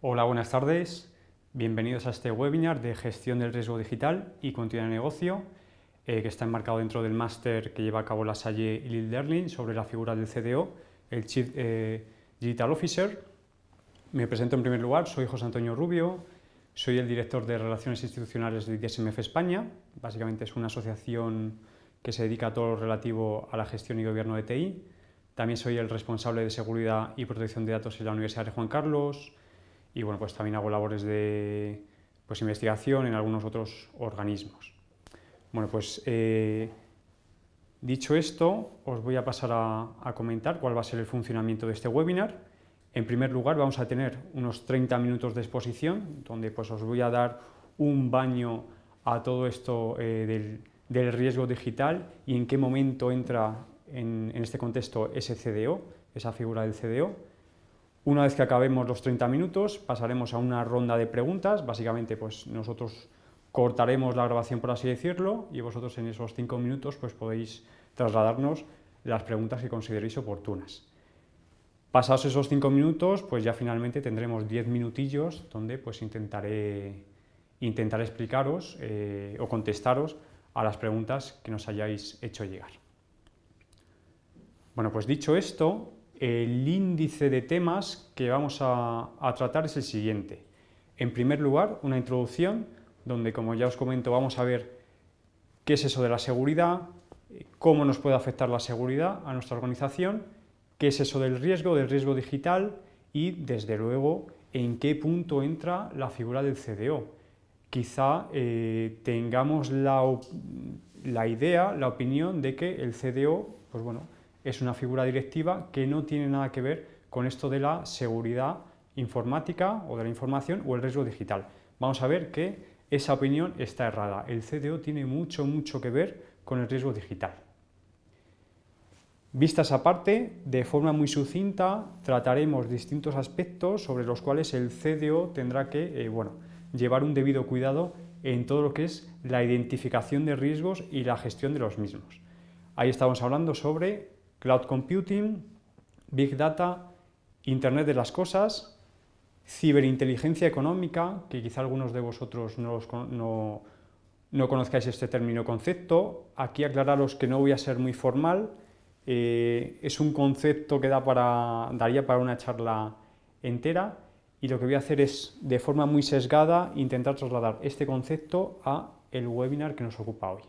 Hola, buenas tardes. Bienvenidos a este webinar de gestión del riesgo digital y continuidad de negocio, que está enmarcado dentro del máster que lleva a cabo La Salle y Lil Learning sobre la figura del CDO, el Chief Digital Officer. Me presento en primer lugar, soy José Antonio Rubio, soy el director de Relaciones Institucionales de DSMF España. Básicamente es una asociación que se dedica a todo lo relativo a la gestión y gobierno de TI. También soy el responsable de seguridad y protección de datos en la Universidad de Juan Carlos. Y bueno, pues también hago labores de investigación en algunos otros organismos. Bueno, pues dicho esto, os voy a pasar a comentar cuál va a ser el funcionamiento de este webinar. En primer lugar, vamos a tener unos 30 minutos de exposición, donde pues os voy a dar un baño a todo esto del riesgo digital y en qué momento entra en este contexto ese CDO, esa figura del CDO. Una vez que acabemos los 30 minutos, pasaremos a una ronda de preguntas. Básicamente, pues nosotros cortaremos la grabación, por así decirlo, y vosotros en esos 5 minutos pues podéis trasladarnos las preguntas que consideréis oportunas. Pasados esos 5 minutos, pues ya finalmente tendremos 10 minutillos donde pues intentaré explicaros o contestaros a las preguntas que nos hayáis hecho llegar. Bueno, pues dicho esto, el índice de temas que vamos a tratar es el siguiente. En primer lugar, una introducción donde, como ya os comento, vamos a ver qué es eso de la seguridad, cómo nos puede afectar la seguridad a nuestra organización, qué es eso del riesgo digital y, desde luego, en qué punto entra la figura del CDO. Quizá tengamos la idea, la opinión de que el CDO, pues bueno, es una figura directiva que no tiene nada que ver con esto de la seguridad informática o de la información o el riesgo digital. Vamos a ver que esa opinión está errada. El CDO tiene mucho que ver con el riesgo digital. Vistas aparte, de forma muy sucinta, trataremos distintos aspectos sobre los cuales el CDO tendrá que llevar un debido cuidado en todo lo que es la identificación de riesgos y la gestión de los mismos. Ahí estamos hablando sobre Cloud Computing, Big Data, Internet de las Cosas, ciberinteligencia económica, que quizá algunos de vosotros no conozcáis este término o concepto. Aquí aclararos que no voy a ser muy formal, es un concepto que daría para una charla entera, y lo que voy a hacer es, de forma muy sesgada, intentar trasladar este concepto a el webinar que nos ocupa hoy.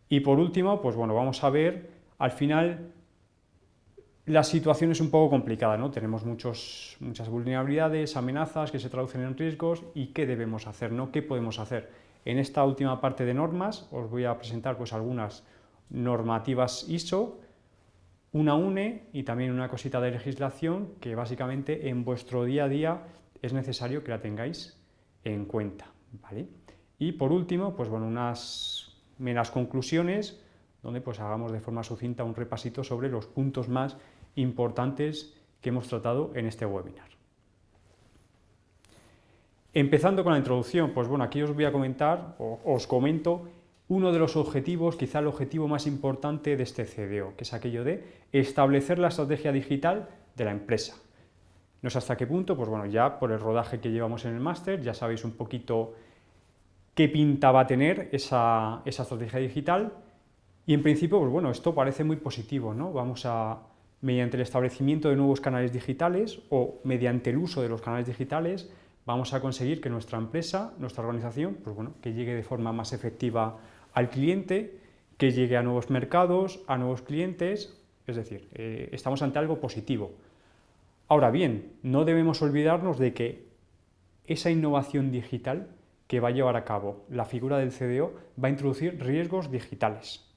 Y por último, pues bueno, vamos a ver. Al final, la situación es un poco complicada, ¿no? Tenemos muchas vulnerabilidades, amenazas que se traducen en riesgos y qué debemos hacer, ¿no? ¿Qué podemos hacer? En esta última parte de normas os voy a presentar pues algunas normativas ISO, una UNE y también una cosita de legislación que básicamente en vuestro día a día es necesario que la tengáis en cuenta, ¿vale? Y por último, pues bueno, unas meras conclusiones donde pues hagamos de forma sucinta un repasito sobre los puntos más importantes que hemos tratado en este webinar. Empezando con la introducción, pues bueno, aquí os voy a comentar, os comento, uno de los objetivos, quizá el objetivo más importante de este CDO, que es aquello de establecer la estrategia digital de la empresa. No sé hasta qué punto, pues bueno, ya por el rodaje que llevamos en el máster, ya sabéis un poquito qué pinta va a tener esa estrategia digital. Y en principio, pues bueno, esto parece muy positivo, ¿no? Mediante el establecimiento de nuevos canales digitales o mediante el uso de los canales digitales, vamos a conseguir que nuestra empresa, nuestra organización, pues bueno, que llegue de forma más efectiva al cliente, que llegue a nuevos mercados, a nuevos clientes, es decir, estamos ante algo positivo. Ahora bien, no debemos olvidarnos de que esa innovación digital que va a llevar a cabo la figura del CDO va a introducir riesgos digitales.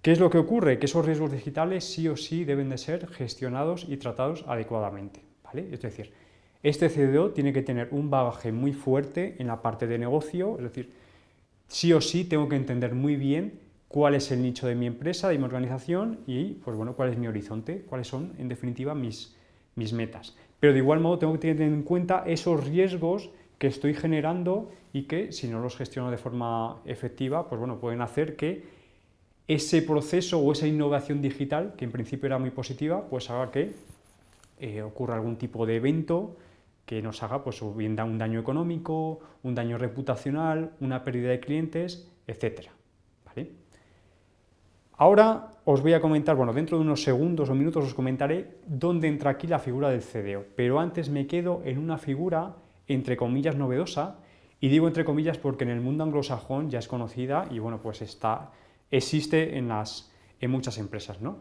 ¿Qué es lo que ocurre? Que esos riesgos digitales sí o sí deben de ser gestionados y tratados adecuadamente, ¿vale? Es decir, este CDO tiene que tener un bagaje muy fuerte en la parte de negocio, es decir, sí o sí tengo que entender muy bien cuál es el nicho de mi empresa, de mi organización y, pues bueno, cuál es mi horizonte, cuáles son, en definitiva, mis metas. Pero de igual modo tengo que tener en cuenta esos riesgos que estoy generando y que, si no los gestiono de forma efectiva, pues bueno, pueden hacer que ese proceso o esa innovación digital, que en principio era muy positiva, pues haga que ocurra algún tipo de evento que nos haga pues, o bien un daño económico, un daño reputacional, una pérdida de clientes, etc. ¿Vale? Ahora os voy a comentar, bueno, dentro de unos segundos o minutos os comentaré dónde entra aquí la figura del CDO, pero antes me quedo en una figura, entre comillas, novedosa, y digo entre comillas porque en el mundo anglosajón ya es conocida y bueno, pues existe en muchas empresas, ¿no?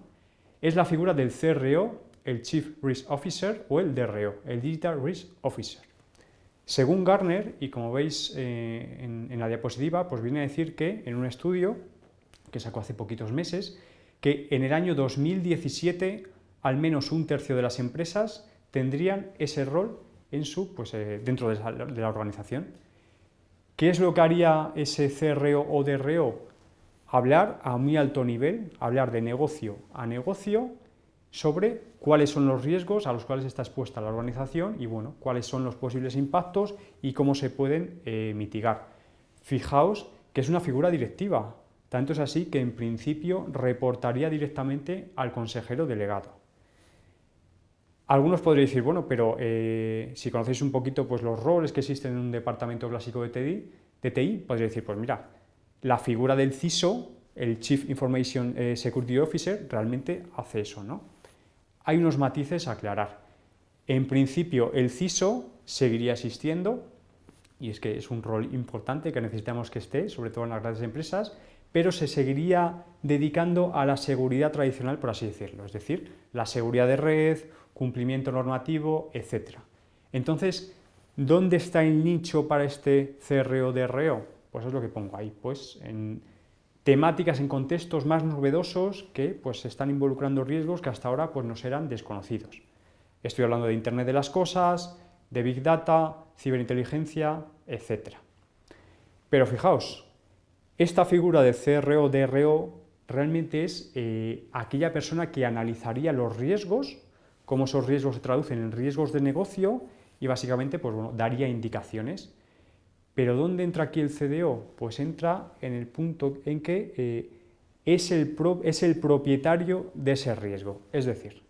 Es la figura del CRO, el Chief Risk Officer, o el DRO, el Digital Risk Officer. Según Gartner, y como veis en la diapositiva, pues viene a decir que en un estudio que sacó hace poquitos meses, que en el año 2017 al menos un tercio de las empresas tendrían ese rol dentro de la organización. ¿Qué es lo que haría ese CRO o DRO? Hablar a muy alto nivel, hablar de negocio a negocio sobre cuáles son los riesgos a los cuales está expuesta la organización y bueno, cuáles son los posibles impactos y cómo se pueden mitigar. Fijaos que es una figura directiva, tanto es así que en principio reportaría directamente al consejero delegado. Algunos podréis decir, bueno, pero si conocéis un poquito pues, los roles que existen en un departamento clásico de TI, podréis decir, pues mira, la figura del CISO, el Chief Information Security Officer, realmente hace eso, ¿no? Hay unos matices a aclarar. En principio, el CISO seguiría existiendo, y es que es un rol importante que necesitamos que esté, sobre todo en las grandes empresas, pero se seguiría dedicando a la seguridad tradicional, por así decirlo, es decir, la seguridad de red, cumplimiento normativo, etc. Entonces, ¿dónde está el nicho para este CRO-DRO? Pues es lo que pongo ahí, pues en temáticas, en contextos más novedosos que pues, se están involucrando riesgos que hasta ahora pues, nos eran desconocidos. Estoy hablando de Internet de las cosas, de Big Data, ciberinteligencia, etc. Pero fijaos, esta figura de CRO-DRO realmente es aquella persona que analizaría los riesgos, cómo esos riesgos se traducen en riesgos de negocio y básicamente pues, bueno, daría indicaciones. Pero ¿dónde entra aquí el CDO? Pues entra en el punto en que es el propietario de ese riesgo, es decir,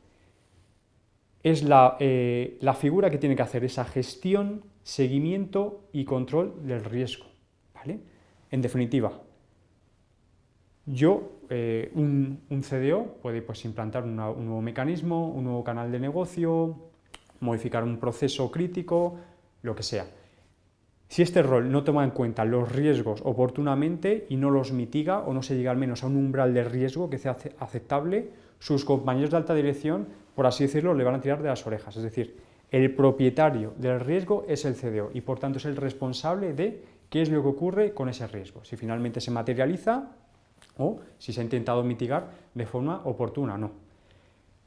es la figura que tiene que hacer esa gestión, seguimiento y control del riesgo, ¿vale? En definitiva, un CDO puede pues, implantar un nuevo mecanismo, un nuevo canal de negocio, modificar un proceso crítico, lo que sea. Si este rol no toma en cuenta los riesgos oportunamente y no los mitiga o no se llega al menos a un umbral de riesgo que sea aceptable, sus compañeros de alta dirección, por así decirlo, le van a tirar de las orejas. Es decir, el propietario del riesgo es el CDO y por tanto es el responsable de qué es lo que ocurre con ese riesgo, si finalmente se materializa o si se ha intentado mitigar de forma oportuna o no.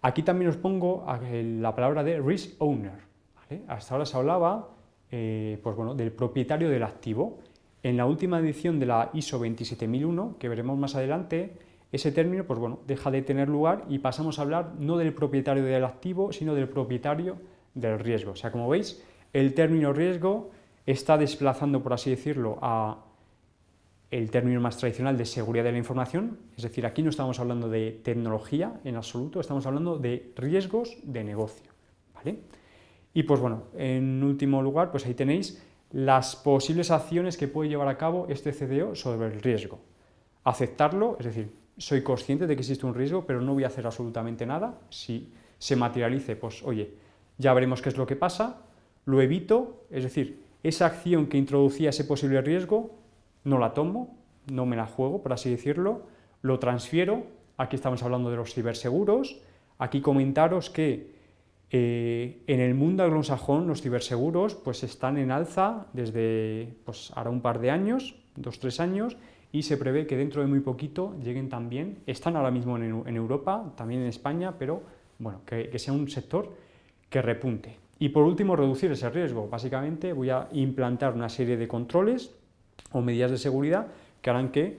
Aquí también os pongo la palabra de risk owner, ¿vale? Hasta ahora se hablaba pues bueno, del propietario del activo. En la última edición de la ISO 27001, que veremos más adelante, ese término pues bueno, deja de tener lugar y pasamos a hablar no del propietario del activo, sino del propietario del riesgo. O sea, como veis, el término riesgo está desplazando, por así decirlo, a el término más tradicional de seguridad de la información, es decir, aquí no estamos hablando de tecnología en absoluto, estamos hablando de riesgos de negocio, ¿vale? Y pues bueno, en último lugar, pues ahí tenéis las posibles acciones que puede llevar a cabo este CDO sobre el riesgo. Aceptarlo, es decir, soy consciente de que existe un riesgo, pero no voy a hacer absolutamente nada. Si se materialice, pues oye, ya veremos qué es lo que pasa, lo evito, es decir, esa acción que introducía ese posible riesgo, no la tomo, no me la juego, por así decirlo, lo transfiero. Aquí estamos hablando de los ciberseguros. Aquí comentaros que en el mundo anglosajón los ciberseguros pues están en alza desde pues, ahora un par de años, 2-3 años, y se prevé que dentro de muy poquito lleguen también, están ahora mismo en Europa, también en España, pero bueno, que sea un sector que repunte. Y por último, reducir ese riesgo. Básicamente voy a implantar una serie de controles o medidas de seguridad que harán que,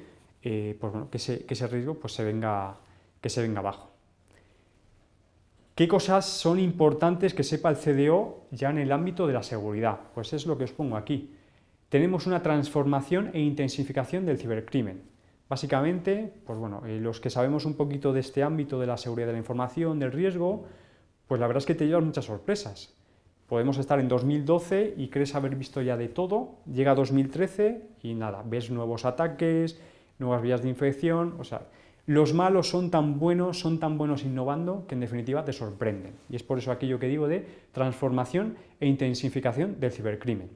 pues bueno, que ese riesgo pues se venga abajo. ¿Qué cosas son importantes que sepa el CDO ya en el ámbito de la seguridad? Pues es lo que os pongo aquí. Tenemos una transformación e intensificación del cibercrimen. Básicamente, pues bueno, los que sabemos un poquito de este ámbito de la seguridad de la información, del riesgo, pues la verdad es que te llevas muchas sorpresas. Podemos estar en 2012 y crees haber visto ya de todo, llega 2013 y nada, ves nuevos ataques, nuevas vías de infección, o sea, los malos son tan buenos innovando que en definitiva te sorprenden. Y es por eso aquello que digo de transformación e intensificación del cibercrimen.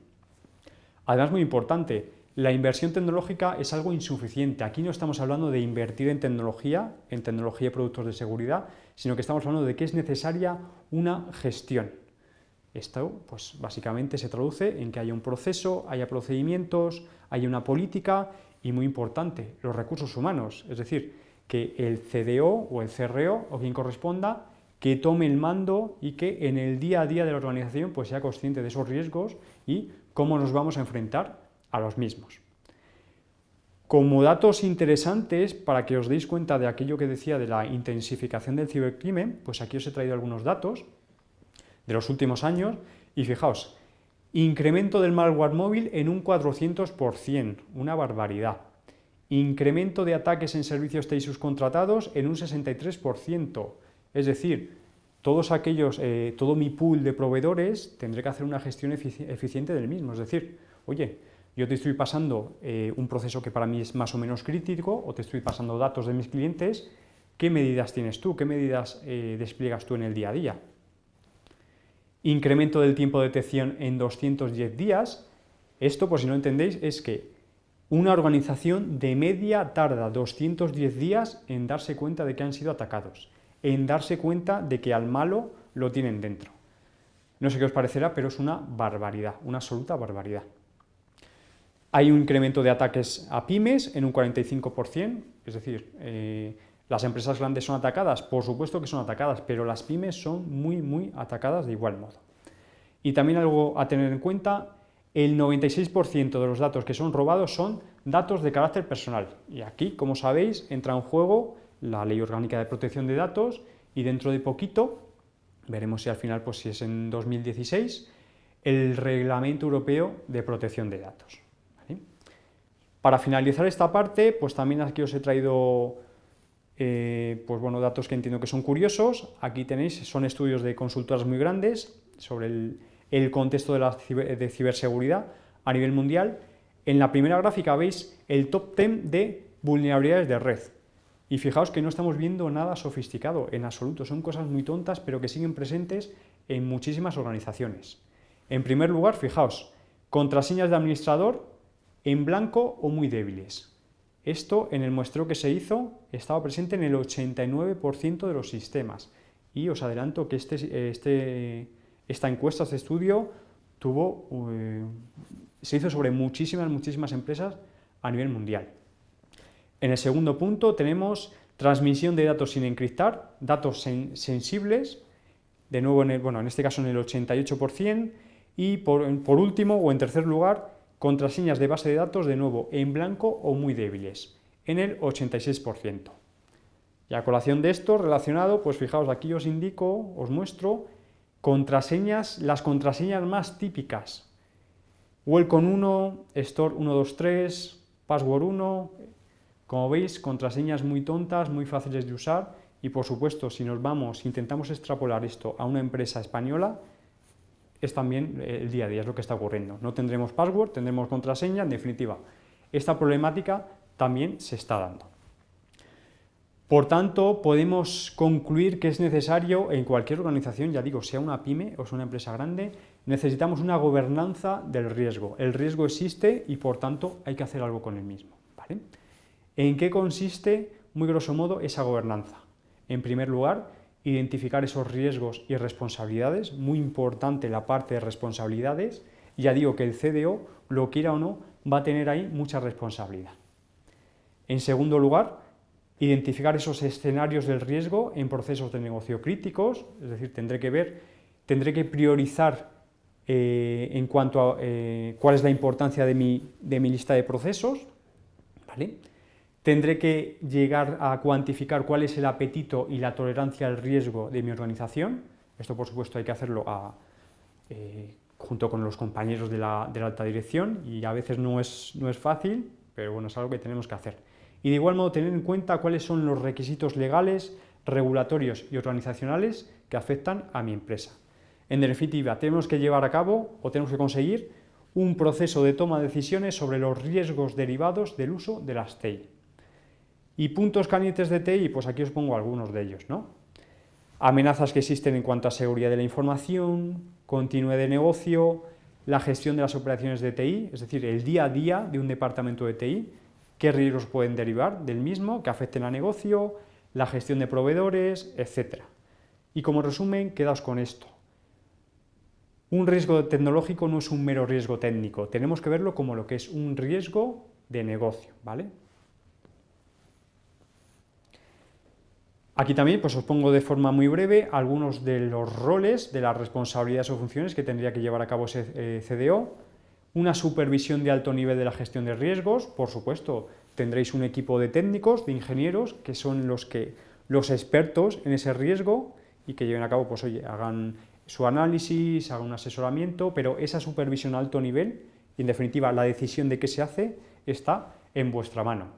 Además, muy importante, la inversión tecnológica es algo insuficiente. Aquí no estamos hablando de invertir en tecnología y productos de seguridad, sino que estamos hablando de que es necesaria una gestión. Esto, pues básicamente se traduce en que haya un proceso, haya procedimientos, haya una política y, muy importante, los recursos humanos, es decir, que el CDO o el CRO o quien corresponda que tome el mando y que en el día a día de la organización pues sea consciente de esos riesgos y cómo nos vamos a enfrentar a los mismos. Como datos interesantes, para que os deis cuenta de aquello que decía de la intensificación del cibercrimen, pues aquí os he traído algunos datos de los últimos años y fijaos, incremento del malware móvil en un 400%, una barbaridad. Incremento de ataques en servicios TI subcontratados en un 63%, es decir, todo mi pool de proveedores tendré que hacer una gestión eficiente del mismo, es decir, oye, yo te estoy pasando un proceso que para mí es más o menos crítico o te estoy pasando datos de mis clientes, ¿qué medidas tienes tú? ¿Qué medidas despliegas tú en el día a día? Incremento del tiempo de detección en 210 días. Esto, por si no entendéis, es que una organización de media tarda 210 días en darse cuenta de que han sido atacados, en darse cuenta de que al malo lo tienen dentro. No sé qué os parecerá, pero es una barbaridad, una absoluta barbaridad. Hay un incremento de ataques a pymes en un 45%, es decir, ¿las empresas grandes son atacadas? Por supuesto que son atacadas, pero las pymes son muy atacadas de igual modo. Y también algo a tener en cuenta, el 96% de los datos que son robados son datos de carácter personal. Y aquí, como sabéis, entra en juego la Ley Orgánica de Protección de Datos y dentro de poquito, veremos si al final, pues si es en 2016, el Reglamento Europeo de Protección de Datos. ¿Vale? Para finalizar esta parte, pues también aquí os he traído datos que entiendo que son curiosos. Aquí tenéis, son estudios de consultoras muy grandes sobre el contexto de ciberseguridad a nivel mundial. En la primera gráfica veis el top 10 de vulnerabilidades de red. Y fijaos que no estamos viendo nada sofisticado en absoluto, son cosas muy tontas pero que siguen presentes en muchísimas organizaciones. En primer lugar, fijaos, contraseñas de administrador en blanco o muy débiles. Esto en el muestreo que se hizo estaba presente en el 89% de los sistemas y os adelanto que esta encuesta, este estudio, se hizo sobre muchísimas empresas a nivel mundial. En el segundo punto tenemos transmisión de datos sin encriptar, datos sensibles, de nuevo en este caso en el 88%, y por último o en tercer lugar, contraseñas de base de datos de nuevo en blanco o muy débiles, en el 86%. Y a colación de esto relacionado, pues fijaos, aquí os indico, os muestro las contraseñas más típicas. Welcome 1, Store 123, Password 1, como veis, contraseñas muy tontas, muy fáciles de usar y por supuesto, si intentamos extrapolar esto a una empresa española, es también el día a día, es lo que está ocurriendo. No tendremos password, tendremos contraseña, en definitiva. Esta problemática también se está dando. Por tanto, podemos concluir que es necesario en cualquier organización, ya digo, sea una pyme o sea una empresa grande, necesitamos una gobernanza del riesgo. El riesgo existe y por tanto hay que hacer algo con el mismo, ¿vale? ¿En qué consiste, muy grosso modo, esa gobernanza? En primer lugar, identificar esos riesgos y responsabilidades, muy importante la parte de responsabilidades, ya digo que el CDO, lo quiera o no, va a tener ahí mucha responsabilidad. En segundo lugar, identificar esos escenarios del riesgo en procesos de negocio críticos, es decir, tendré que priorizar en cuanto a cuál es la importancia de mi lista de procesos, ¿vale? Tendré que llegar a cuantificar cuál es el apetito y la tolerancia al riesgo de mi organización. Esto, por supuesto, hay que hacerlo junto con los compañeros de la alta dirección y a veces no es fácil, pero bueno, es algo que tenemos que hacer. Y de igual modo tener en cuenta cuáles son los requisitos legales regulatorios y organizacionales que afectan a mi empresa. En definitiva, tenemos que llevar a cabo o tenemos que conseguir un proceso de toma de decisiones sobre los riesgos derivados del uso de las TI. Y puntos calientes de TI, pues aquí os pongo algunos de ellos, ¿no? Amenazas que existen en cuanto a seguridad de la información, continuidad de negocio, la gestión de las operaciones de TI, es decir, el día a día de un departamento de TI, qué riesgos pueden derivar del mismo que afecten al negocio, la gestión de proveedores, etc. Y como resumen, quedaos con esto. Un riesgo tecnológico no es un mero riesgo técnico, tenemos que verlo como lo que es un riesgo de negocio, ¿vale? Aquí también pues os pongo de forma muy breve algunos de los roles, de las responsabilidades o funciones que tendría que llevar a cabo ese CDO, una supervisión de alto nivel de la gestión de riesgos, por supuesto, tendréis un equipo de técnicos, de ingenieros, que son los expertos en ese riesgo y que lleven a cabo, pues oye, hagan su análisis, hagan un asesoramiento, pero esa supervisión a alto nivel, y en definitiva la decisión de qué se hace, está en vuestra mano.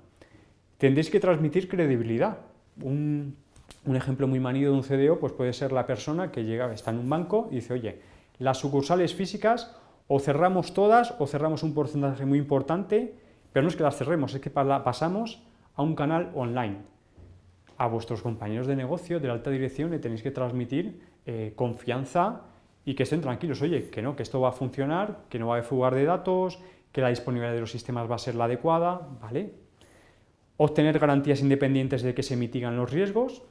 Tendréis que transmitir credibilidad. Un ejemplo muy manido de un CDO pues puede ser la persona que llega, está en un banco y dice, oye, las sucursales físicas o cerramos todas o cerramos un porcentaje muy importante, pero no es que las cerremos, es que pasamos a un canal online. A vuestros compañeros de negocio, de la alta dirección, le tenéis que transmitir confianza y que estén tranquilos, oye, que no, que esto va a funcionar, que no va a haber fugar de datos, que la disponibilidad de los sistemas va a ser la adecuada, ¿vale? Obtener garantías independientes de que se mitigan los riesgos,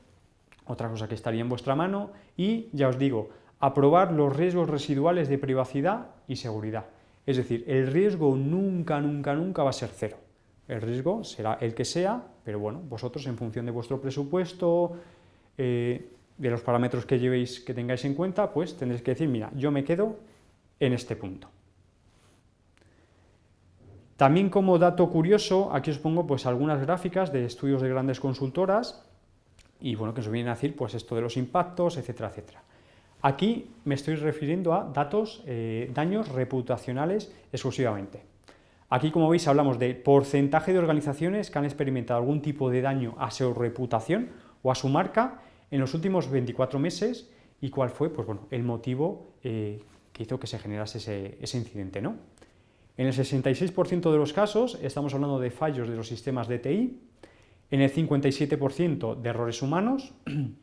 otra cosa que estaría en vuestra mano, y ya os digo, aprobar los riesgos residuales de privacidad y seguridad. Es decir, el riesgo nunca va a ser cero. El riesgo será el que sea, pero bueno, vosotros en función de vuestro presupuesto, de los parámetros que llevéis, que tengáis en cuenta, pues tendréis que decir, mira, yo me quedo en este punto. También como dato curioso, aquí os pongo pues algunas gráficas de estudios de grandes consultoras y bueno, que os vienen a decir pues esto de los impactos, etcétera, etcétera. Aquí me estoy refiriendo a daños reputacionales exclusivamente. Aquí, como veis, hablamos de porcentaje de organizaciones que han experimentado algún tipo de daño a su reputación o a su marca en los últimos 24 meses y cuál fue pues, bueno, el motivo que hizo que se generase ese incidente, ¿no? En el 66% de los casos estamos hablando de fallos de los sistemas de TI, en el 57% de errores humanos, en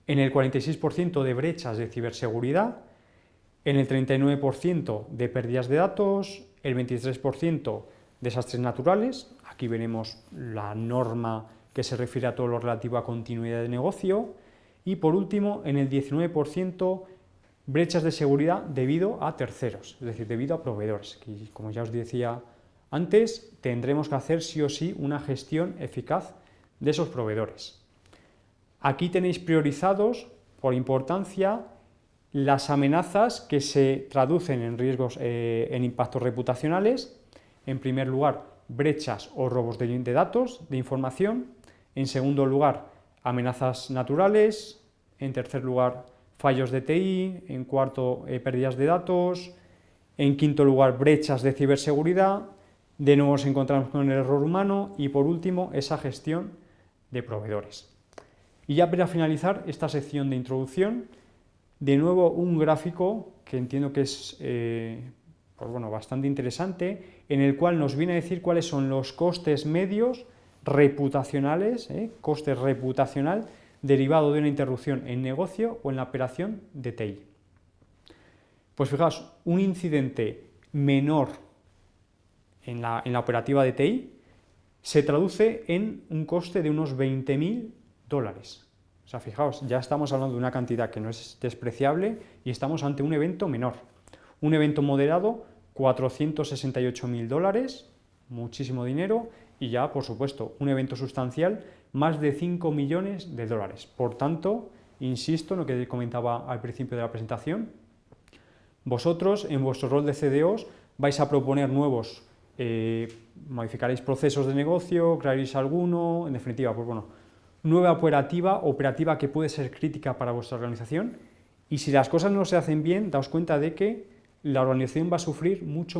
el 46% de brechas de ciberseguridad, en el 39% de pérdidas de datos, el 23% desastres naturales, aquí veremos la norma que se refiere a todo lo relativo a continuidad de negocio, y por último, en el 19%, brechas de seguridad debido a terceros, es decir, debido a proveedores. Y como ya os decía antes, tendremos que hacer sí o sí una gestión eficaz de esos proveedores. Aquí tenéis priorizados, por importancia, las amenazas que se traducen en riesgos, en impactos reputacionales. En primer lugar, brechas o robos de datos, de información. En segundo lugar, amenazas naturales. En tercer lugar, fallos de TI. En cuarto, pérdidas de datos. En quinto lugar, brechas de ciberseguridad. De nuevo nos encontramos con el error humano. Y por último, esa gestión de proveedores. Y ya para finalizar esta sección de introducción, de nuevo un gráfico que entiendo que es pues bueno, bastante interesante, en el cual nos viene a decir cuáles son los costes medios reputacionales, coste reputacional derivado de una interrupción en negocio o en la operación de TI. Pues fijaos, un incidente menor en la operativa de TI se traduce en un coste de unos $20.000. O sea, fijaos, ya estamos hablando de una cantidad que no es despreciable y estamos ante un evento menor. Un evento moderado, $468.000, muchísimo dinero, y ya, por supuesto, un evento sustancial, más de $5 millones. Por tanto, insisto en lo que comentaba al principio de la presentación, vosotros, en vuestro rol de CDOs, vais a proponer nuevos, modificaréis procesos de negocio, crearéis alguno, en definitiva, pues bueno, nueva operativa que puede ser crítica para vuestra organización, y si las cosas no se hacen bien, daos cuenta de que la organización va a sufrir mucho,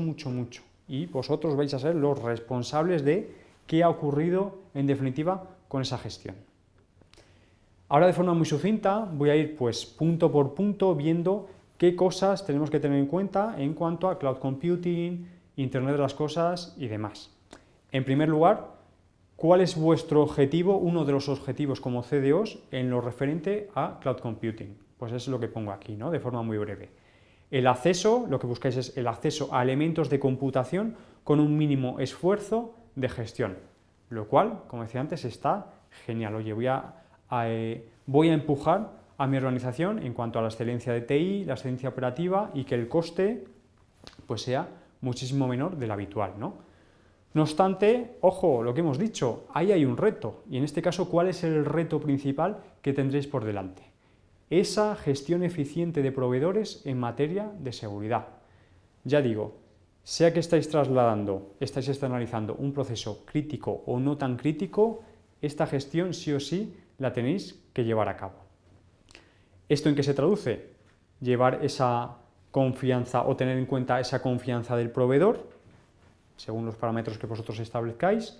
y vosotros vais a ser los responsables de qué ha ocurrido en definitiva con esa gestión. Ahora de forma muy sucinta voy a ir pues punto por punto viendo qué cosas tenemos que tener en cuenta en cuanto a cloud computing, Internet de las cosas y demás. En primer lugar, ¿cuál es vuestro objetivo, uno de los objetivos como CDOs en lo referente a cloud computing? Pues eso es lo que pongo aquí, ¿no? De forma muy breve. El acceso, lo que buscáis es el acceso a elementos de computación con un mínimo esfuerzo de gestión, lo cual, como decía antes, está genial. Oye, voy a empujar a mi organización en cuanto a la excelencia de TI, la excelencia operativa y que el coste pues sea muchísimo menor del habitual, ¿no? No obstante, ojo, lo que hemos dicho, ahí hay un reto, y en este caso, ¿cuál es el reto principal que tendréis por delante? Esa gestión eficiente de proveedores en materia de seguridad. Ya digo, sea que estáis externalizando un proceso crítico o no tan crítico, esta gestión sí o sí la tenéis que llevar a cabo. ¿Esto en qué se traduce? Llevar esa confianza o tener en cuenta esa confianza del proveedor, según los parámetros que vosotros establezcáis,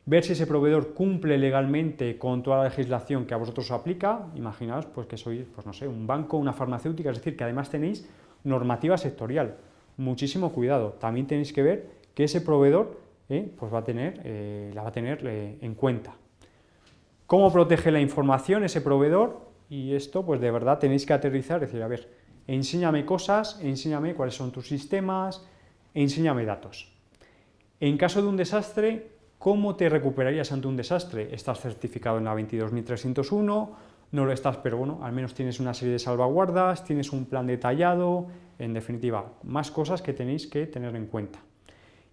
ver si ese proveedor cumple legalmente con toda la legislación que a vosotros os aplica. Imaginaos pues, que sois, pues, no sé, un banco, una farmacéutica, es decir, que además tenéis normativa sectorial. Muchísimo cuidado. También tenéis que ver que ese proveedor pues la va a tener en cuenta. ¿Cómo protege la información ese proveedor? Y esto, pues de verdad tenéis que aterrizar, decir, a ver, enséñame cosas, enséñame cuáles son tus sistemas, enséñame datos. En caso de un desastre, ¿cómo te recuperarías ante un desastre? ¿Estás certificado en la 22301? No lo estás, pero bueno, al menos tienes una serie de salvaguardas, tienes un plan detallado, en definitiva, más cosas que tenéis que tener en cuenta.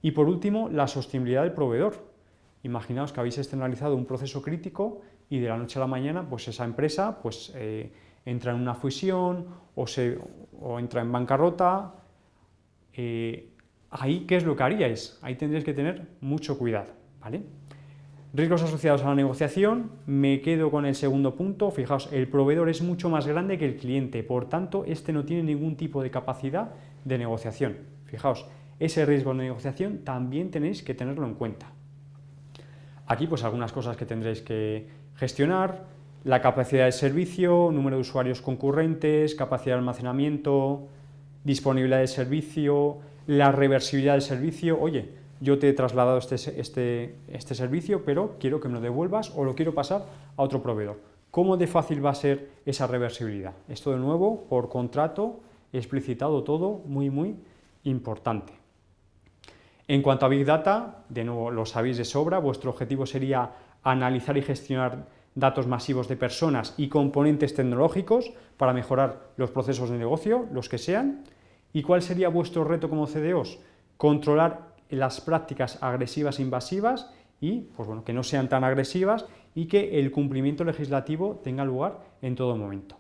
Y por último, la sostenibilidad del proveedor. Imaginaos que habéis externalizado un proceso crítico y de la noche a la mañana, pues esa empresa pues, entra en una fusión o entra en bancarrota. Ahí, ¿qué es lo que haríais? Ahí tendréis que tener mucho cuidado, ¿vale? Riesgos asociados a la negociación, me quedo con el segundo punto. Fijaos, el proveedor es mucho más grande que el cliente, por tanto, este no tiene ningún tipo de capacidad de negociación. Fijaos, ese riesgo de negociación también tenéis que tenerlo en cuenta. Aquí, pues algunas cosas que tendréis que gestionar: la capacidad de servicio, número de usuarios concurrentes, capacidad de almacenamiento, disponibilidad de servicio, la reversibilidad del servicio. Oye, yo te he trasladado este servicio, pero quiero que me lo devuelvas o lo quiero pasar a otro proveedor. ¿Cómo de fácil va a ser esa reversibilidad? Esto de nuevo, por contrato, explicitado todo, muy, muy importante. En cuanto a Big Data, de nuevo lo sabéis de sobra, vuestro objetivo sería analizar y gestionar datos masivos de personas y componentes tecnológicos para mejorar los procesos de negocio, los que sean. ¿Y cuál sería vuestro reto como CDOs? Controlar las prácticas agresivas e invasivas y pues bueno, que no sean tan agresivas y que el cumplimiento legislativo tenga lugar en todo momento.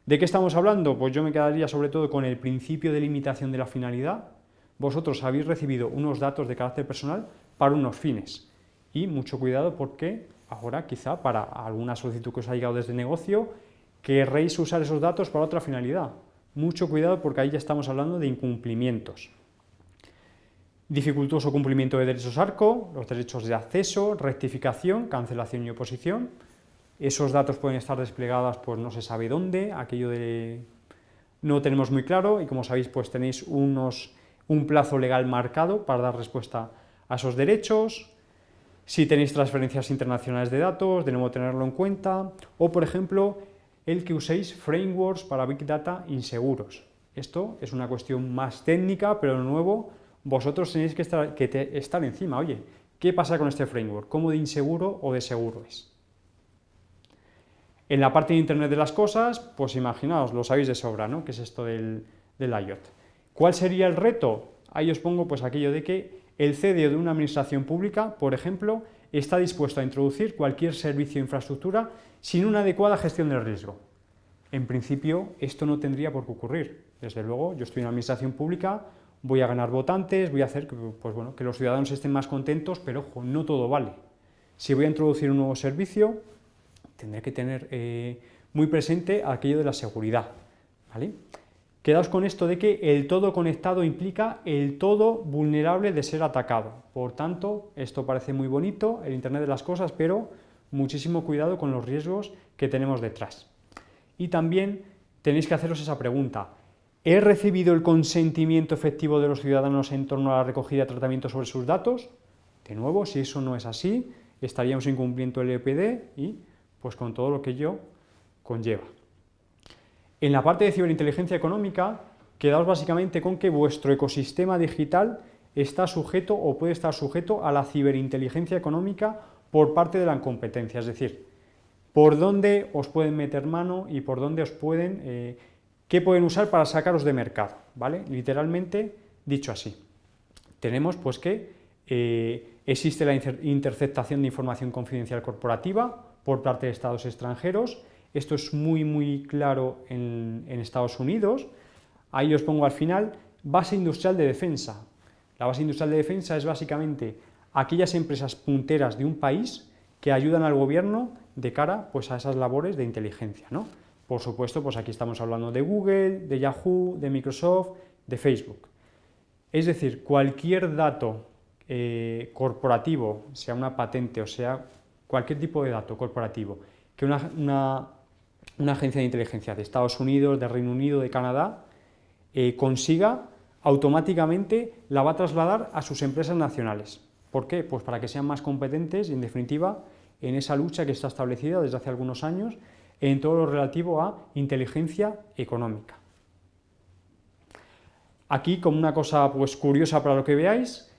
¿De qué estamos hablando? Pues yo me quedaría sobre todo con el principio de limitación de la finalidad. Vosotros habéis recibido unos datos de carácter personal para unos fines y mucho cuidado porque ahora quizá para alguna solicitud que os ha llegado desde negocio querréis usar esos datos para otra finalidad. Mucho cuidado porque ahí ya estamos hablando de incumplimientos. Dificultoso cumplimiento de derechos ARCO, los derechos de acceso, rectificación, cancelación y oposición. Esos datos pueden estar desplegados pues no se sabe dónde, aquello de no tenemos muy claro y como sabéis pues tenéis un plazo legal marcado para dar respuesta a esos derechos. Si tenéis transferencias internacionales de datos, de nuevo tenerlo en cuenta. O por ejemplo, el que uséis frameworks para Big Data inseguros. Esto es una cuestión más técnica, pero de nuevo vosotros tenéis que estar encima. Oye, ¿qué pasa con este framework? ¿Cómo de inseguro o de seguro es? En la parte de Internet de las cosas, pues imaginaos, lo sabéis de sobra, ¿no? ¿Qué es esto del IoT? ¿Cuál sería el reto? Ahí os pongo pues aquello de que el CDO de una administración pública, por ejemplo, está dispuesto a introducir cualquier servicio o infraestructura sin una adecuada gestión del riesgo. En principio, esto no tendría por qué ocurrir. Desde luego, yo estoy en una administración pública, voy a ganar votantes, voy a hacer pues bueno, que los ciudadanos estén más contentos, pero ojo, no todo vale. Si voy a introducir un nuevo servicio, tendré que tener muy presente aquello de la seguridad, ¿vale? Quedaos con esto de que el todo conectado implica el todo vulnerable de ser atacado. Por tanto, esto parece muy bonito, el Internet de las cosas, pero muchísimo cuidado con los riesgos que tenemos detrás. Y también tenéis que haceros esa pregunta: ¿he recibido el consentimiento efectivo de los ciudadanos en torno a la recogida y tratamiento sobre sus datos? De nuevo, si eso no es así, estaríamos incumpliendo el EPD y pues con todo lo que ello conlleva. En la parte de ciberinteligencia económica, quedaos básicamente con que vuestro ecosistema digital está sujeto o puede estar sujeto a la ciberinteligencia económica por parte de la competencia, es decir, por dónde os pueden meter mano y por dónde os pueden, qué pueden usar para sacaros de mercado, ¿vale? Literalmente dicho así. Tenemos pues que existe la interceptación de información confidencial corporativa por parte de estados extranjeros. Esto es muy claro en Estados Unidos. Ahí os pongo al final base industrial de defensa. La base industrial de defensa es básicamente aquellas empresas punteras de un país que ayudan al gobierno de cara pues, a esas labores de inteligencia, ¿no? Por supuesto, pues aquí estamos hablando de Google, de Yahoo, de Microsoft, de Facebook. Es decir, cualquier dato corporativo, sea una patente o sea cualquier tipo de dato corporativo, que una agencia de inteligencia de Estados Unidos, de Reino Unido, de Canadá, consiga, automáticamente la va a trasladar a sus empresas nacionales. ¿Por qué? Pues para que sean más competentes y, en definitiva, en esa lucha que está establecida desde hace algunos años en todo lo relativo a inteligencia económica. Aquí, como una cosa pues, curiosa para lo que veáis,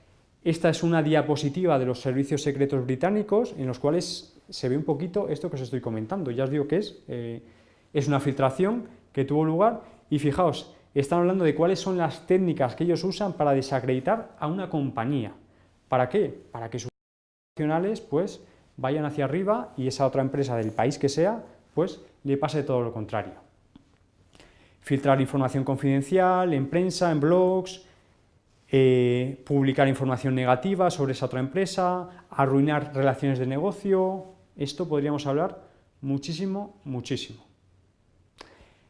esta es una diapositiva de los servicios secretos británicos en los cuales se ve un poquito esto que os estoy comentando. Ya os digo que es una filtración que tuvo lugar y fijaos, están hablando de cuáles son las técnicas que ellos usan para desacreditar a una compañía. ¿Para qué? Para que sus nacionales pues, vayan hacia arriba y esa otra empresa del país que sea pues, le pase todo lo contrario. Filtrar información confidencial en prensa, en blogs, publicar información negativa sobre esa otra empresa, arruinar relaciones de negocio. Esto podríamos hablar muchísimo.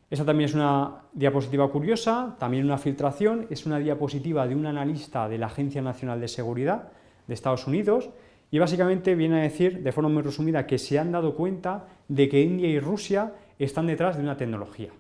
Esta también es una diapositiva curiosa, también una filtración, es una diapositiva de un analista de la Agencia Nacional de Seguridad de Estados Unidos y básicamente viene a decir, de forma muy resumida, que se han dado cuenta de que India y Rusia están detrás de una tecnología,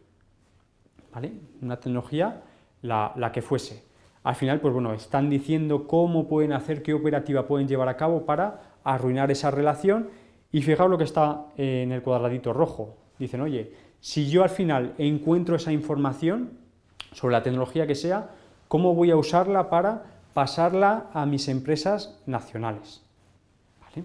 ¿vale? Una tecnología, la que fuese. Al final, pues bueno, están diciendo cómo pueden hacer, qué operativa pueden llevar a cabo para arruinar esa relación y fijaos lo que está en el cuadradito rojo. Dicen, oye, si yo al final encuentro esa información sobre la tecnología que sea, ¿cómo voy a usarla para pasarla a mis empresas nacionales? ¿Vale?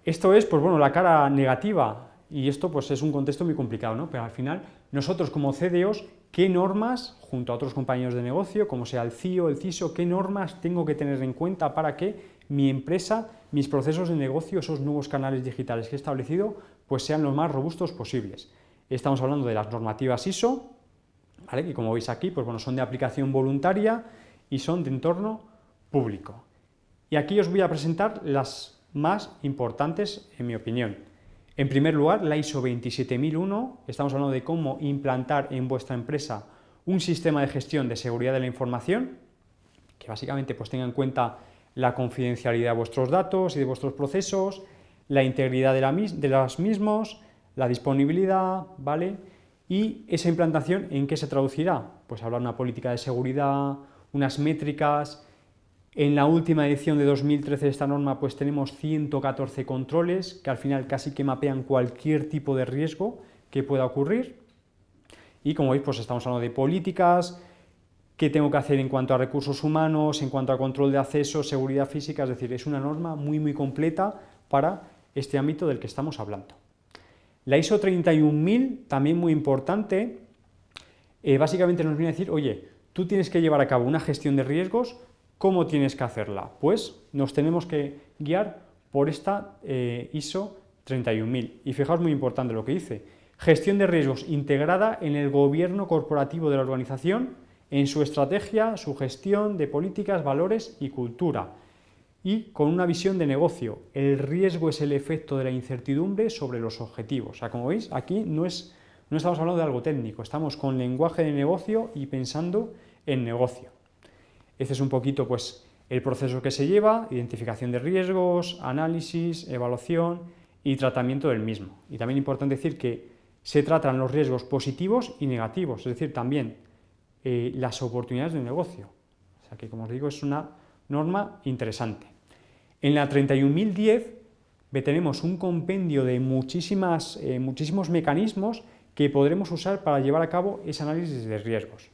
Esto es, pues bueno, la cara negativa y esto pues es un contexto muy complicado, ¿no? Pero al final, nosotros como CDOs, ¿qué normas, junto a otros compañeros de negocio, como sea el CIO, el CISO, qué normas tengo que tener en cuenta para que mi empresa, mis procesos de negocio, esos nuevos canales digitales que he establecido, pues sean los más robustos posibles? Estamos hablando de las normativas ISO, ¿vale? Que como veis aquí, pues bueno, son de aplicación voluntaria y son de entorno público. Y aquí os voy a presentar las más importantes, en mi opinión. En primer lugar, la ISO 27001, estamos hablando de cómo implantar en vuestra empresa un sistema de gestión de seguridad de la información, que básicamente pues, tenga en cuenta la confidencialidad de vuestros datos y de vuestros procesos, la integridad de los mismos, la disponibilidad, ¿vale? Y esa implantación, ¿en qué se traducirá? Pues habrá una política de seguridad, unas métricas. En la última edición de 2013 de esta norma pues tenemos 114 controles que al final casi que mapean cualquier tipo de riesgo que pueda ocurrir. Y como veis pues estamos hablando de políticas, qué tengo que hacer en cuanto a recursos humanos, en cuanto a control de acceso, seguridad física, es decir, es una norma muy completa para este ámbito del que estamos hablando. La ISO 31000, también muy importante, básicamente nos viene a decir, oye, tú tienes que llevar a cabo una gestión de riesgos. ¿Cómo tienes que hacerla? Pues nos tenemos que guiar por esta ISO 31000. Y fijaos, muy importante lo que dice. Gestión de riesgos integrada en el gobierno corporativo de la organización, en su estrategia, su gestión de políticas, valores y cultura. Y con una visión de negocio. El riesgo es el efecto de la incertidumbre sobre los objetivos. O sea, como veis, aquí no estamos hablando de algo técnico, estamos con lenguaje de negocio y pensando en negocio. Este es un poquito pues, el proceso que se lleva, identificación de riesgos, análisis, evaluación y tratamiento del mismo. Y también es importante decir que se tratan los riesgos positivos y negativos, es decir, también las oportunidades de negocio. O sea que, como os digo, es una norma interesante. En la 31.010 tenemos un compendio de muchísimos mecanismos que podremos usar para llevar a cabo ese análisis de riesgos.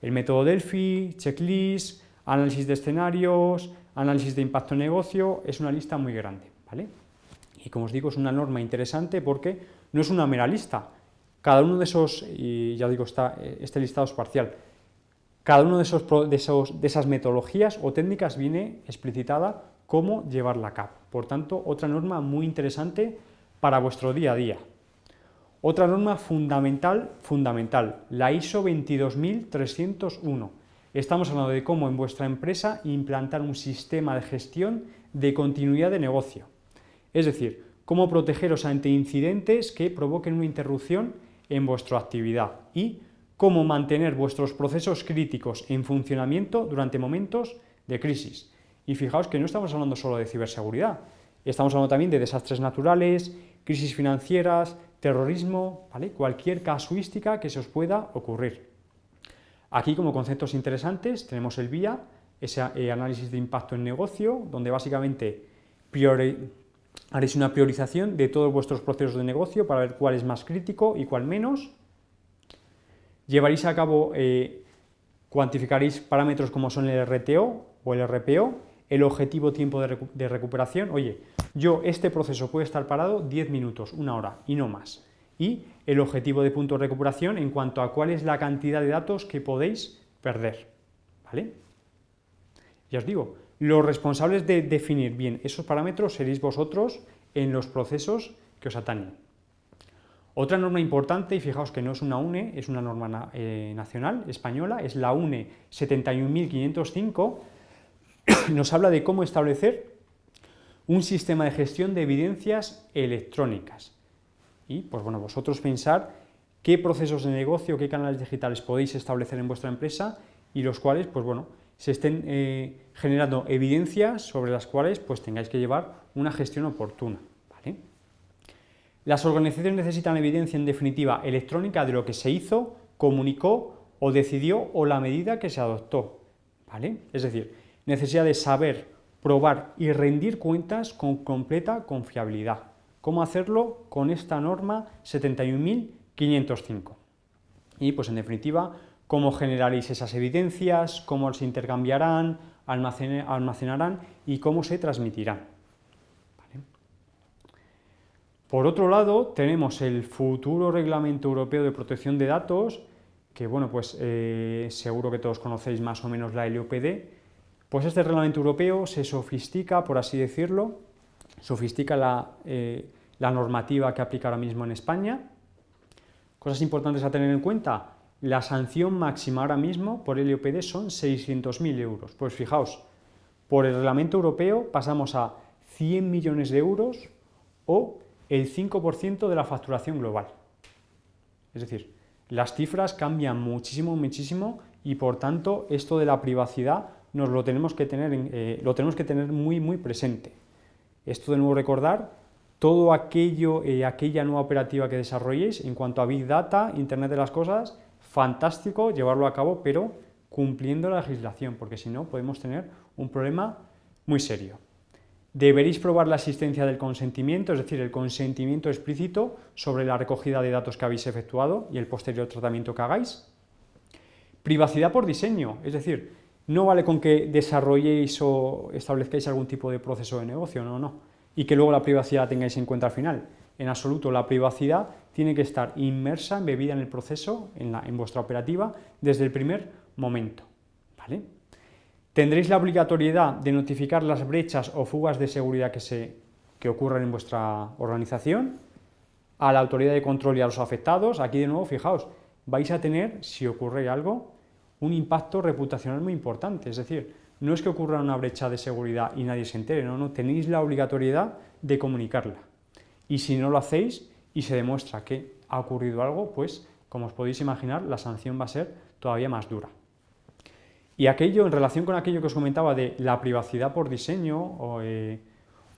El método Delphi, checklist, análisis de escenarios, análisis de impacto en negocio, es una lista muy grande, ¿vale? Y como os digo, es una norma interesante porque no es una mera lista. Cada uno de esos, y ya digo, este listado es parcial, cada uno de esas metodologías o técnicas viene explicitada cómo llevarla a cabo. Por tanto, otra norma muy interesante para vuestro día a día. Otra norma fundamental, la ISO 22301. Estamos hablando de cómo en vuestra empresa implantar un sistema de gestión de continuidad de negocio. Es decir, cómo protegeros ante incidentes que provoquen una interrupción en vuestra actividad y cómo mantener vuestros procesos críticos en funcionamiento durante momentos de crisis. Y fijaos que no estamos hablando solo de ciberseguridad, estamos hablando también de desastres naturales, crisis financieras, terrorismo, ¿vale? Cualquier casuística que se os pueda ocurrir. Aquí, como conceptos interesantes, tenemos el VIA, ese análisis de impacto en negocio, donde básicamente haréis una priorización de todos vuestros procesos de negocio para ver cuál es más crítico y cuál menos. Llevaréis a cabo, cuantificaréis parámetros como son el RTO o el RPO, el objetivo tiempo de recuperación. Oye, este proceso puede estar parado 10 minutos, 1 hora y no más. Y el objetivo de punto de recuperación en cuanto a cuál es la cantidad de datos que podéis perder, ¿vale? Ya os digo, los responsables de definir bien esos parámetros seréis vosotros en los procesos que os atañen. Otra norma importante, y fijaos que no es una UNE, es una norma nacional, española, es la UNE 71.505, nos habla de cómo establecer un sistema de gestión de evidencias electrónicas. Y, pues bueno, vosotros pensar qué procesos de negocio, qué canales digitales podéis establecer en vuestra empresa y los cuales, pues bueno, se estén generando evidencias sobre las cuales pues tengáis que llevar una gestión oportuna, ¿vale? Las organizaciones necesitan evidencia, en definitiva, electrónica de lo que se hizo, comunicó o decidió o la medida que se adoptó, ¿vale? Es decir, necesidad de saber, probar y rendir cuentas con completa confiabilidad. ¿Cómo hacerlo? Con esta norma 71.505. Y, pues en definitiva, cómo generaréis esas evidencias, cómo se intercambiarán, almacenarán y cómo se transmitirán. ¿Vale? Por otro lado, tenemos el futuro Reglamento Europeo de Protección de Datos, que bueno, pues seguro que todos conocéis más o menos la LOPD. Pues este reglamento europeo se sofistica, por así decirlo, sofistica la normativa que aplica ahora mismo en España. Cosas importantes a tener en cuenta: la sanción máxima ahora mismo por LOPD son 600.000 euros. Pues fijaos, por el reglamento europeo pasamos a 100 millones de euros o el 5% de la facturación global. Es decir, las cifras cambian muchísimo, muchísimo y por tanto esto de la privacidad nos lo tenemos que tener muy, muy presente. Esto, de nuevo, recordar todo aquella nueva operativa que desarrolléis en cuanto a Big Data, Internet de las Cosas, fantástico llevarlo a cabo, pero cumpliendo la legislación, porque si no podemos tener un problema muy serio. Deberéis probar la existencia del consentimiento, es decir, el consentimiento explícito sobre la recogida de datos que habéis efectuado y el posterior tratamiento que hagáis. Privacidad por diseño, es decir, no vale con que desarrolléis o establezcáis algún tipo de proceso de negocio, no, y que luego la privacidad la tengáis en cuenta al final. En absoluto, la privacidad tiene que estar inmersa, embebida en el proceso, en vuestra operativa, desde el primer momento, ¿vale? Tendréis la obligatoriedad de notificar las brechas o fugas de seguridad que ocurran en vuestra organización a la autoridad de control y a los afectados. Aquí, de nuevo, fijaos, vais a tener, si ocurre algo, un impacto reputacional muy importante. Es decir, no es que ocurra una brecha de seguridad y nadie se entere, no, tenéis la obligatoriedad de comunicarla. Y si no lo hacéis y se demuestra que ha ocurrido algo, pues, como os podéis imaginar, la sanción va a ser todavía más dura. Y aquello, en relación con aquello que os comentaba de la privacidad por diseño o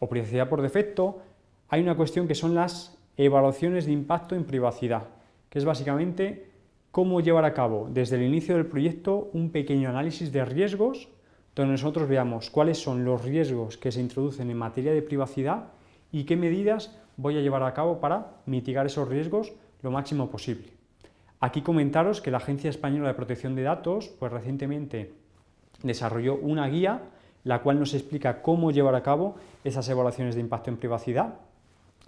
privacidad por defecto, hay una cuestión que son las evaluaciones de impacto en privacidad, que es básicamente cómo llevar a cabo desde el inicio del proyecto un pequeño análisis de riesgos, donde nosotros veamos cuáles son los riesgos que se introducen en materia de privacidad y qué medidas voy a llevar a cabo para mitigar esos riesgos lo máximo posible. Aquí comentaros que la Agencia Española de Protección de Datos, pues recientemente desarrolló una guía, la cual nos explica cómo llevar a cabo esas evaluaciones de impacto en privacidad,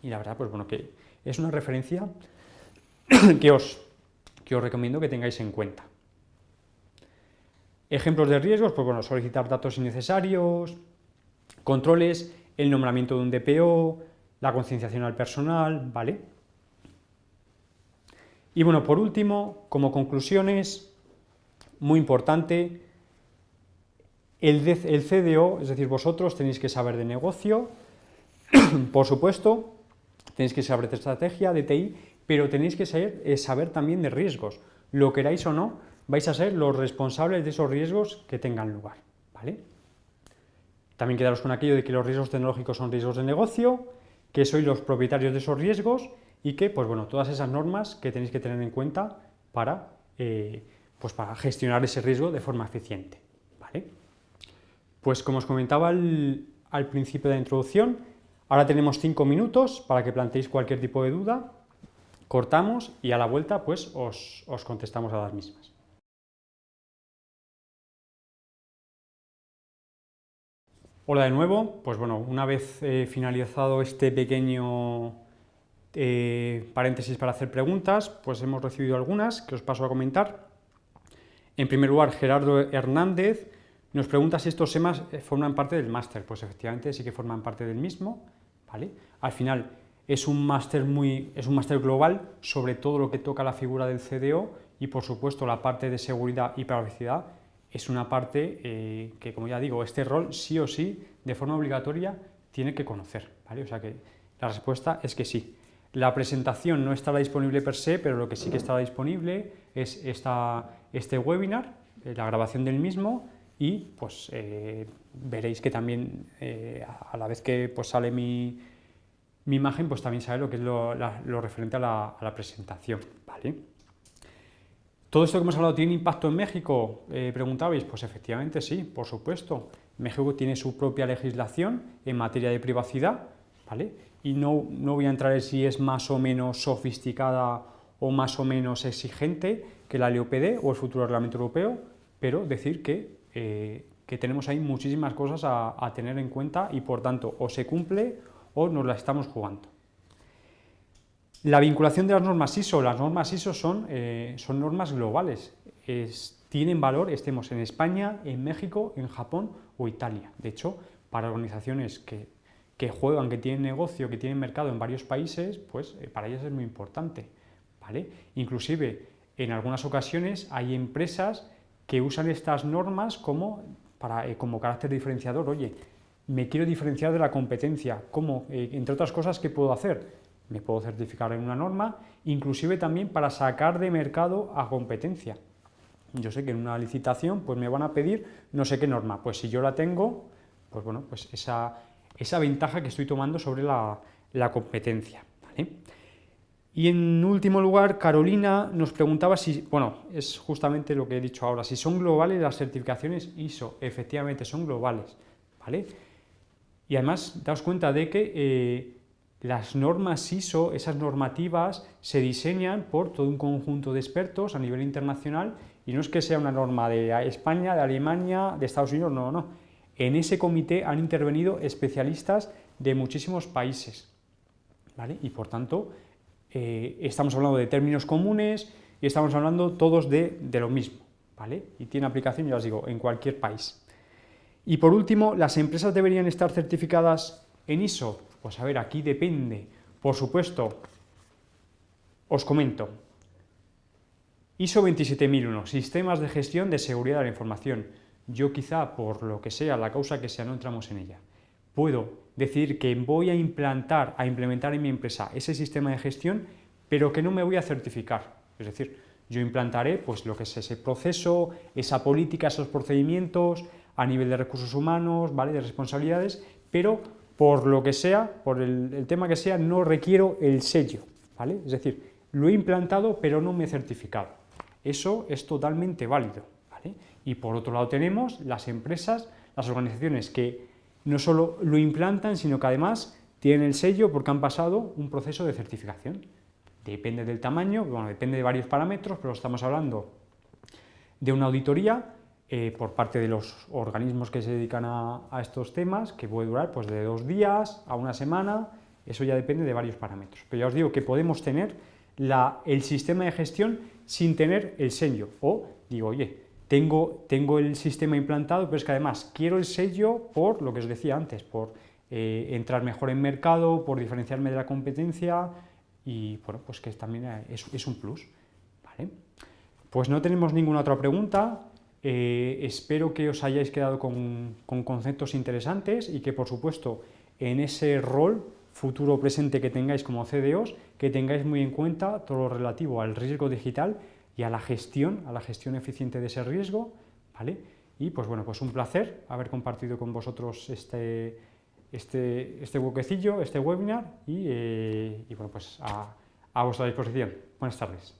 y la verdad, pues bueno, que es una referencia que os recomiendo que tengáis en cuenta. Ejemplos de riesgos, pues bueno, solicitar datos innecesarios, controles, el nombramiento de un DPO, la concienciación al personal, ¿vale? Y bueno, por último, como conclusiones, muy importante, el CDO, es decir, vosotros tenéis que saber de negocio, por supuesto, tenéis que saber de estrategia, de TI, pero tenéis que saber también de riesgos. Lo queráis o no, vais a ser los responsables de esos riesgos que tengan lugar, ¿vale? También quedaros con aquello de que los riesgos tecnológicos son riesgos de negocio, que sois los propietarios de esos riesgos y que, pues bueno, todas esas normas que tenéis que tener en cuenta para gestionar ese riesgo de forma eficiente, ¿vale? Pues como os comentaba al principio de la introducción, ahora tenemos 5 minutos para que planteéis cualquier tipo de duda, cortamos y a la vuelta pues os contestamos a las mismas. Hola de nuevo, pues bueno, una vez finalizado este pequeño paréntesis para hacer preguntas, pues hemos recibido algunas que os paso a comentar. En primer lugar, Gerardo Hernández nos pregunta si estos temas forman parte del máster. Pues efectivamente sí que forman parte del mismo, ¿vale? Al final es un máster global sobre todo lo que toca la figura del CDO y por supuesto la parte de seguridad y privacidad es una parte que, como ya digo, este rol sí o sí, de forma obligatoria, tiene que conocer, ¿vale? O sea que la respuesta es que sí. La presentación no estará disponible per se, pero lo que sí que estará disponible es este webinar, la grabación del mismo, y pues veréis que también a la vez que pues, sale mi imagen, pues también sale lo que es lo referente a la presentación, ¿vale? ¿Todo esto que hemos hablado tiene impacto en México? Preguntabais, pues efectivamente sí, por supuesto. México tiene su propia legislación en materia de privacidad, ¿vale? Y no voy a entrar en si es más o menos sofisticada o más o menos exigente que la LEOPD o el futuro reglamento europeo, pero decir que tenemos ahí muchísimas cosas a tener en cuenta y por tanto o se cumple o nos la estamos jugando. La vinculación de las normas ISO son normas globales, tienen valor, estemos en España, en México, en Japón o Italia. De hecho, para organizaciones que juegan, que tienen negocio, que tienen mercado en varios países, pues para ellas es muy importante, ¿vale? Inclusive, en algunas ocasiones hay empresas que usan estas normas como carácter diferenciador. Oye, me quiero diferenciar de la competencia, ¿cómo? Entre otras cosas, ¿qué puedo hacer? Me puedo certificar en una norma, inclusive también para sacar de mercado a competencia. Yo sé que en una licitación pues me van a pedir no sé qué norma, pues si yo la tengo, pues bueno, pues esa ventaja que estoy tomando sobre la competencia, ¿vale? Y en último lugar, Carolina nos preguntaba si, bueno, es justamente lo que he dicho ahora, si son globales las certificaciones ISO. Efectivamente son globales, ¿vale? Y además, daos cuenta de que las normas ISO, esas normativas, se diseñan por todo un conjunto de expertos a nivel internacional y no es que sea una norma de España, de Alemania, de Estados Unidos, no. En ese comité han intervenido especialistas de muchísimos países, ¿vale? Y por tanto, estamos hablando de términos comunes y estamos hablando todos de lo mismo, ¿vale? Y tiene aplicación, ya os digo, en cualquier país. Y por último, ¿las empresas deberían estar certificadas en ISO? Pues a ver, aquí depende. Por supuesto, os comento. ISO 27001, Sistemas de Gestión de Seguridad de la Información. Yo quizá, por lo que sea, la causa que sea, no entramos en ella. Puedo decir que voy a implementar en mi empresa ese sistema de gestión, pero que no me voy a certificar. Es decir, Yo implantaré pues lo que es ese proceso, esa política, esos procedimientos a nivel de recursos humanos, ¿vale? De responsabilidades, pero por lo que sea, por el tema que sea, no requiero el sello, ¿vale? Es decir, lo he implantado pero no me he certificado. Eso es totalmente válido, ¿vale? Y por otro lado tenemos las empresas, las organizaciones que no solo lo implantan, sino que además tienen el sello porque han pasado un proceso de certificación. Depende del tamaño, bueno, depende de varios parámetros, pero estamos hablando de una auditoría por parte de los organismos que se dedican a estos temas, que puede durar pues, de 2 días a 1 semana, eso ya depende de varios parámetros. Pero ya os digo que podemos tener el sistema de gestión sin tener el sello, o digo, oye, tengo el sistema implantado, pero es que además quiero el sello por lo que os decía antes, por entrar mejor en mercado, por diferenciarme de la competencia y bueno, pues que también es un plus, ¿vale? Pues no tenemos ninguna otra pregunta, espero que os hayáis quedado con conceptos interesantes y que por supuesto en ese rol futuro o presente que tengáis como CDOs, que tengáis muy en cuenta todo lo relativo al riesgo digital y a la gestión eficiente de ese riesgo, ¿vale? Y pues bueno, pues un placer haber compartido con vosotros este huequecillo, este webinar y bueno, pues a vuestra disposición. Buenas tardes.